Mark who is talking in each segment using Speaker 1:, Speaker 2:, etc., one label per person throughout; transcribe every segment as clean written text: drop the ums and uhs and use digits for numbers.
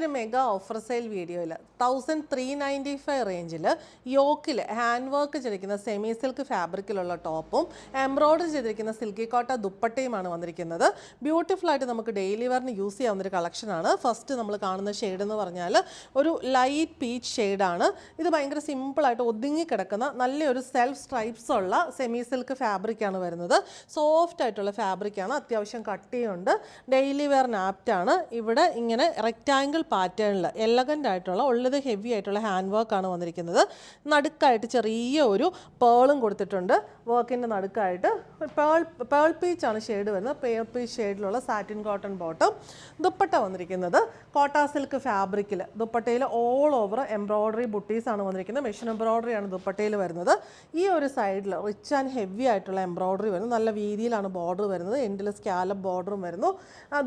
Speaker 1: ഒരു mega offer sale വീഡിയോയിൽ 1395 റേഞ്ചിൽ യോക്കിൽ ഹാൻഡ് വർക്ക് ചെയ്തിരിക്കുന്ന സെമി സിൽക്ക് ഫാബ്രിക്കിലുള്ള ടോപ്പും എംബ്രോയ്ഡറി ചെയ്തിരിക്കുന്ന സിൽക്കി കോട്ട ദുപ്പട്ടയുമാണ് വന്നിരിക്കുന്നത്. ബ്യൂട്ടിഫുൾ ആയിട്ട് നമുക്ക് ഡെയിലി വെയറിന് യൂസ് ചെയ്യാവുന്നൊരു കളക്ഷനാണ്. ഫസ്റ്റ് നമ്മൾ കാണുന്ന ഷെയ്ഡ് എന്ന് പറഞ്ഞാൽ ഒരു ലൈറ്റ് പീച്ച് ഷെയ്ഡാണ്. ഇത് ഭയങ്കര സിമ്പിളായിട്ട് ഒതുങ്ങി കിടക്കുന്ന നല്ലൊരു സെൽഫ് സ്ട്രൈപ്സ് ഉള്ള സെമി സിൽക്ക് ഫാബ്രിക്കാണ് വരുന്നത്. സോഫ്റ്റ് ആയിട്ടുള്ള ഫാബ്രിക്കാണ്, അത്യാവശ്യം കട്ടിയുണ്ട്, ഡെയിലി വെയറിന് ആപ്റ്റാണ്. ഇവിടെ ഇങ്ങനെ റെക്റ്റാങ്കിൾ പാറ്റേണിൽ എലഗൻ്റ് ആയിട്ടുള്ള ഉള്ളത് ഹെവി ആയിട്ടുള്ള ഹാൻഡ് വർക്കാണ് വന്നിരിക്കുന്നത്. നടുക്കായിട്ട് ചെറിയ ഒരു പേളും കൊടുത്തിട്ടുണ്ട്. വർക്കിൻ്റെ നടുക്കായിട്ട് പേൾ പീച്ചാണ് ഷെയ്ഡ് വരുന്നത്. പേൾ പീച്ച് ഷെയ്ഡിലുള്ള സാറ്റിൻ കോട്ടൺ ബോട്ടം. ദുപ്പട്ട വന്നിരിക്കുന്നത് കോട്ട സിൽക്ക് ഫാബ്രിക്കിൽ, ദുപ്പട്ടയിൽ ഓൾ ഓവർ എംബ്രോയ്ഡറി ബുട്ടീസാണ് വന്നിരിക്കുന്നത്. മെഷീൻ എംബ്രോയ്ഡറിയാണ് ദുപ്പട്ടയിൽ വരുന്നത്. ഈ ഒരു സൈഡിൽ റിച്ച് ആൻഡ് ഹെവി ആയിട്ടുള്ള എംബ്രോയ്ഡറി വരുന്നു. നല്ല വീതിയിലാണ് ബോർഡർ വരുന്നത്. എൻഡിൽ സ്കാലപ്പ് ബോർഡറും വരുന്നു.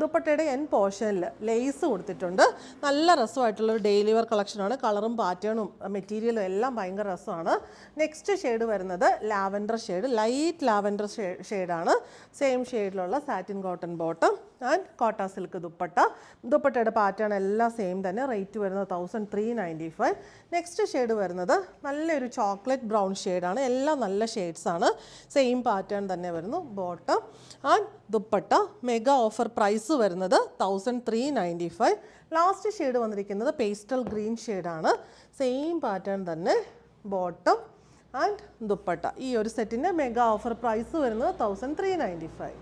Speaker 1: ദുപ്പട്ടയുടെ എൻ പോർഷനിൽ ലേസ് കൊടുത്തിട്ടുണ്ട്. നല്ല രസമായിട്ടുള്ളൊരു ഡെയിലി വെയർ കളക്ഷനാണ്. കളറും പാറ്റേണും മെറ്റീരിയലും എല്ലാം ഭയങ്കര രസമാണ്. നെക്സ്റ്റ് ഷെയ്ഡ് വരുന്നത് ലാവൻഡർ ഷെയ്ഡ്, ലൈറ്റ് ലാവൻഡർ ഷെയ്ഡാണ്. സെയിം ഷെയ്ഡിലുള്ള satin cotton bottom and Kota silk dupatta. ദുപ്പട്ടയുടെ പാറ്റേൺ എല്ലാം സെയിം തന്നെ. റേറ്റ് വരുന്നത് 1395. നെക്സ്റ്റ് ഷെയ്ഡ് വരുന്നത് നല്ലൊരു ചോക്ലേറ്റ് ബ്രൗൺ ഷെയ്ഡാണ്. എല്ലാം നല്ല ഷെയ്ഡ്സാണ്. സെയിം പാറ്റേൺ തന്നെ വരുന്നു. Bottom and dupatta. Mega offer price വരുന്നത് 1395. ലാസ്റ്റ് ഷെയ്ഡ് വന്നിരിക്കുന്നത് പേസ്റ്റൽ ഗ്രീൻ ഷെയ്ഡാണ്. സെയിം പാറ്റേൺ തന്നെ. Bottom and dupatta. ഈ ഒരു സെറ്റിൻ്റെ മെഗാ ഓഫർ പ്രൈസ് വരുന്നത് 1395.